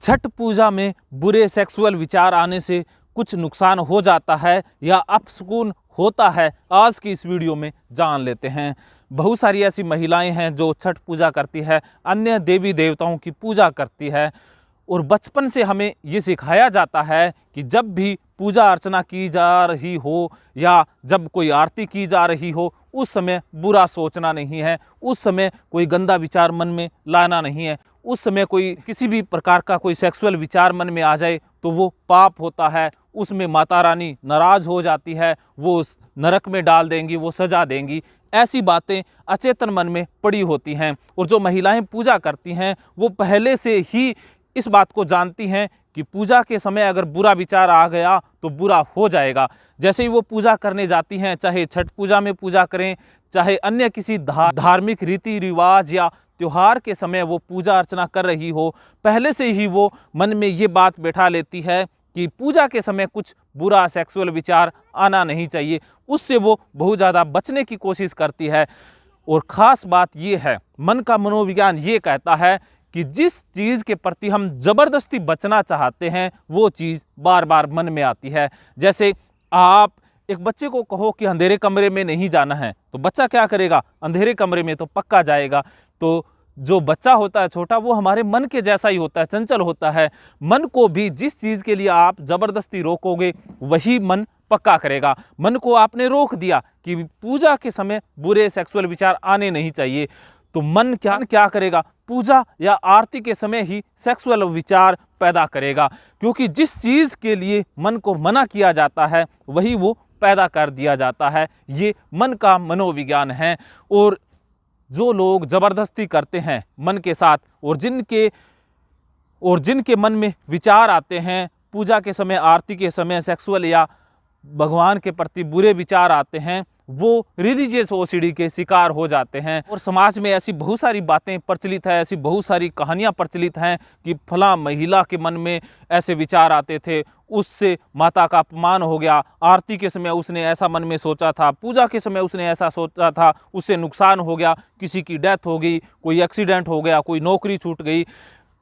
छठ पूजा में बुरे सेक्सुअल विचार आने से कुछ नुकसान हो जाता है या अपशकुन होता है, आज की इस वीडियो में जान लेते हैं। बहुत सारी ऐसी महिलाएं हैं जो छठ पूजा करती है, अन्य देवी देवताओं की पूजा करती है और बचपन से हमें ये सिखाया जाता है कि जब भी पूजा अर्चना की जा रही हो या जब कोई आरती की जा रही हो, उस समय बुरा सोचना नहीं है, उस समय कोई गंदा विचार मन में लाना नहीं है, उस समय कोई किसी भी प्रकार का कोई सेक्सुअल विचार मन में आ जाए तो वो पाप होता है, उसमें माता रानी नाराज हो जाती है, वो नरक में डाल देंगी, वो सजा देंगी। ऐसी बातें अचेतन मन में पड़ी होती हैं और जो महिलाएं पूजा करती हैं वो पहले से ही इस बात को जानती हैं कि पूजा के समय अगर बुरा विचार आ गया तो बुरा हो जाएगा। जैसे ही वो पूजा करने जाती हैं, चाहे छठ पूजा में पूजा करें, चाहे अन्य किसी धार्मिक रीति रिवाज या त्योहार के समय वो पूजा अर्चना कर रही हो, पहले से ही वो मन में ये बात बैठा लेती है कि पूजा के समय कुछ बुरा सेक्सुअल विचार आना नहीं चाहिए। उससे वो बहुत ज़्यादा बचने की कोशिश करती है। और ख़ास बात ये है, मन का मनोविज्ञान ये कहता है कि जिस चीज़ के प्रति हम ज़बरदस्ती बचना चाहते हैं वो चीज़ बार बार मन में आती है। जैसे आप एक बच्चे को कहो कि अंधेरे कमरे में नहीं जाना है, तो बच्चा क्या करेगा? अंधेरे कमरे में तो पक्का जाएगा। तो जो बच्चा होता है छोटा, वो हमारे मन के जैसा ही होता है, चंचल होता है। मन को भी जिस चीज़ के लिए आप ज़बरदस्ती रोकोगे वही मन पक्का करेगा। मन को आपने रोक दिया कि पूजा के समय बुरे सेक्सुअल विचार आने नहीं चाहिए, तो मन क्या करेगा? पूजा या आरती के समय ही सेक्सुअल विचार पैदा करेगा, क्योंकि जिस चीज़ के लिए मन को मना किया जाता है वही वो पैदा कर दिया जाता है। ये मन का मनोविज्ञान है। और जो लोग ज़बरदस्ती करते हैं मन के साथ और जिनके मन में विचार आते हैं पूजा के समय, आरती के समय सेक्सुअल या भगवान के प्रति बुरे विचार आते हैं, वो रिलीजियस ओसीडी के शिकार हो जाते हैं। और समाज में ऐसी बहुत सारी बातें प्रचलित है, ऐसी बहुत सारी कहानियां प्रचलित हैं कि फला महिला के मन में ऐसे विचार आते थे, उससे माता का अपमान हो गया, आरती के समय उसने ऐसा मन में सोचा था, पूजा के समय उसने ऐसा सोचा था, उससे नुकसान हो गया, किसी की डेथ हो गई, कोई एक्सीडेंट हो गया, कोई नौकरी छूट गई,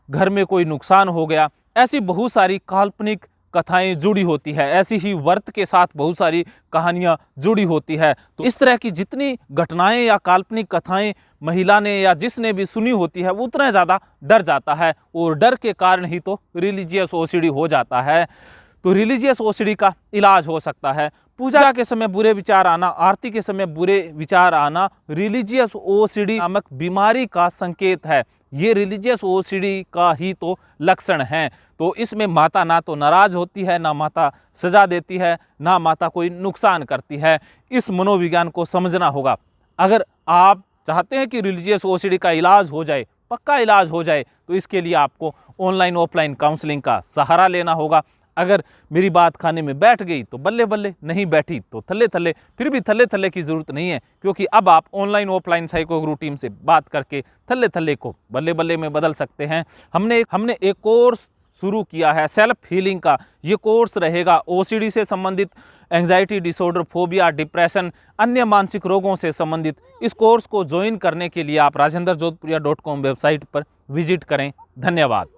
घर में कोई नुकसान हो गया। ऐसी बहुत सारी काल्पनिक कथाएं जुड़ी होती है, ऐसी ही व्रत के साथ बहुत सारी कहानियां जुड़ी होती है। तो इस तरह की जितनी घटनाएं या काल्पनिक कथाएं महिला ने या जिसने भी सुनी होती है वो उतना ज़्यादा डर जाता है और डर के कारण ही तो रिलीजियस ओसीडी हो जाता है। तो रिलीजियस ओसीडी का इलाज हो सकता है। पूजा के समय बुरे विचार आना, आरती के समय बुरे विचार आना रिलीजियस ओसीडी नामक बीमारी का संकेत है। ये रिलीजियस ओसीडी का ही तो लक्षण है। तो इसमें माता ना तो नाराज होती है, ना माता सजा देती है, ना माता कोई नुकसान करती है। इस मनोविज्ञान को समझना होगा। अगर आप चाहते हैं कि रिलीजियस ओसीडी का इलाज हो जाए, पक्का इलाज हो जाए, तो इसके लिए आपको ऑनलाइन ऑफलाइन काउंसलिंग का सहारा लेना होगा। अगर मेरी बात खाने में बैठ गई तो बल्ले बल्ले, नहीं बैठी तो थल्ले थल्ले। फिर भी थल्ले थल्ले की ज़रूरत नहीं है, क्योंकि अब आप ऑनलाइन ऑफलाइन साइकोगुरु टीम से बात करके थल्ले थल्ले को बल्ले बल्ले में बदल सकते हैं। हमने एक कोर्स शुरू किया है सेल्फ हीलिंग का। ये कोर्स रहेगा ओसीडी से संबंधित, एंजाइटी डिसऑर्डर, फोबिया, डिप्रेशन, अन्य मानसिक रोगों से संबंधित। इस कोर्स को ज्वाइन करने के लिए आप rajendra jodhpuria.com वेबसाइट पर विजिट करें। धन्यवाद।